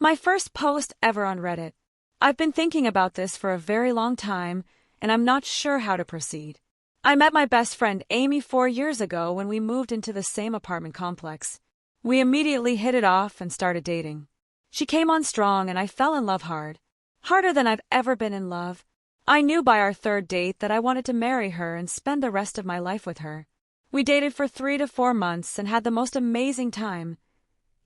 My first post ever on Reddit. I've been thinking about this for a very long time, and I'm not sure how to proceed. I met my best friend Amy 4 years ago when we moved into the same apartment complex. We immediately hit it off and started dating. She came on strong and I fell in love hard. Harder than I've ever been in love. I knew by our third date that I wanted to marry her and spend the rest of my life with her. We dated for 3 to 4 months and had the most amazing time,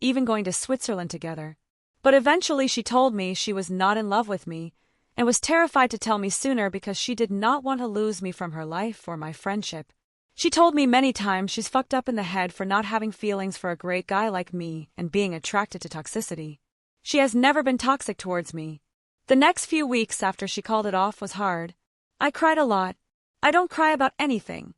even going to Switzerland together. But eventually she told me she was not in love with me and was terrified to tell me sooner because she did not want to lose me from her life or my friendship. She told me many times she's fucked up in the head for not having feelings for a great guy like me and being attracted to toxicity. She has never been toxic towards me. The next few weeks after she called it off was hard. I cried a lot. I don't cry about anything.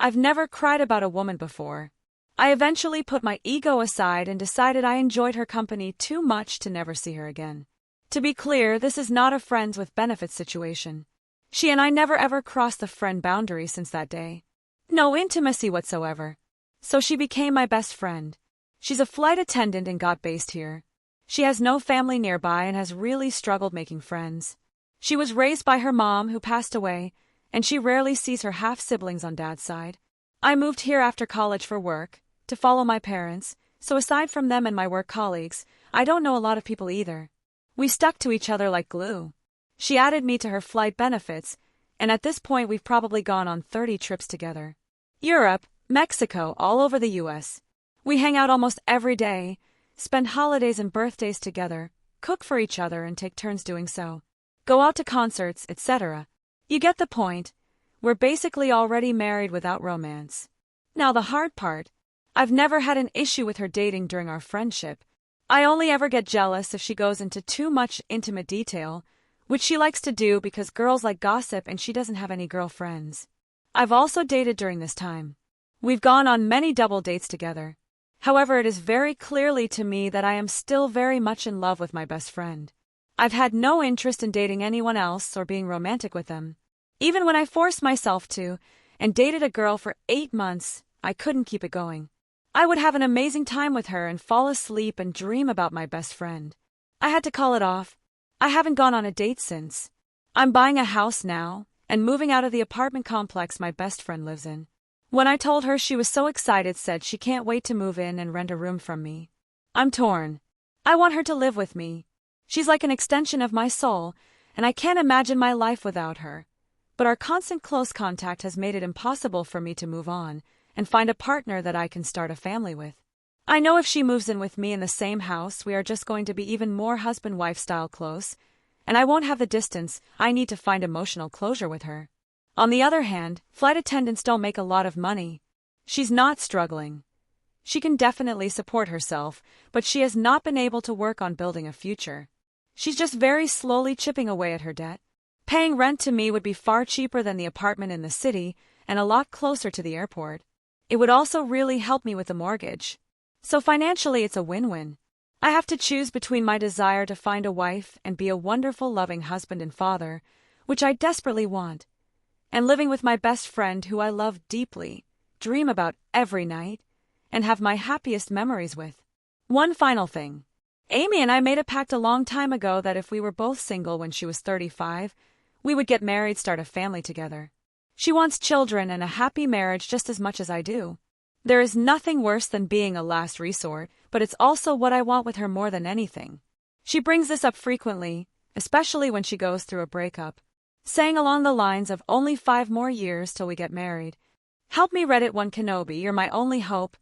I've never cried about a woman before. I eventually put my ego aside and decided I enjoyed her company too much to never see her again. To be clear, this is not a friends with benefits situation. She and I never ever crossed the friend boundary since that day. No intimacy whatsoever. So she became my best friend. She's a flight attendant and got based here. She has no family nearby and has really struggled making friends. She was raised by her mom, who passed away, and she rarely sees her half-siblings on dad's side. I moved here after college for work, to follow my parents, so aside from them and my work colleagues, I don't know a lot of people either. We stuck to each other like glue. She added me to her flight benefits, and at this point we've probably gone on 30 trips together. Europe, Mexico, all over the US. We hang out almost every day, spend holidays and birthdays together, cook for each other and take turns doing so. Go out to concerts, etc. You get the point. We're basically already married without romance. Now the hard part. I've never had an issue with her dating during our friendship. I only ever get jealous if she goes into too much intimate detail, which she likes to do because girls like gossip and she doesn't have any girlfriends. I've also dated during this time. We've gone on many double dates together. However, it is very clearly to me that I am still very much in love with my best friend. I've had no interest in dating anyone else or being romantic with them. Even when I forced myself to, and dated a girl for 8 months, I couldn't keep it going. I would have an amazing time with her and fall asleep and dream about my best friend. I had to call it off. I haven't gone on a date since. I'm buying a house now, and moving out of the apartment complex my best friend lives in. When I told her, she was so excited, said she can't wait to move in and rent a room from me. I'm torn. I want her to live with me. She's like an extension of my soul, and I can't imagine my life without her. But our constant close contact has made it impossible for me to move on and find a partner that I can start a family with. I know if she moves in with me in the same house, we are just going to be even more husband-wife style close, and I won't have the distance I need to find emotional closure with her. On the other hand, flight attendants don't make a lot of money. She's not struggling. She can definitely support herself, but she has not been able to work on building a future. She's just very slowly chipping away at her debt. Paying rent to me would be far cheaper than the apartment in the city and a lot closer to the airport. It would also really help me with the mortgage. So financially it's a win-win. I have to choose between my desire to find a wife and be a wonderful loving husband and father, which I desperately want, and living with my best friend who I love deeply, dream about every night, and have my happiest memories with. One final thing. Amy and I made a pact a long time ago that if we were both single when she was 35, we would get married, start a family together. She wants children and a happy marriage just as much as I do. There is nothing worse than being a last resort, but it's also what I want with her more than anything. She brings this up frequently, especially when she goes through a breakup, saying along the lines of only 5 more years till we get married. Help me, Reddit 1 Kenobi, you're my only hope,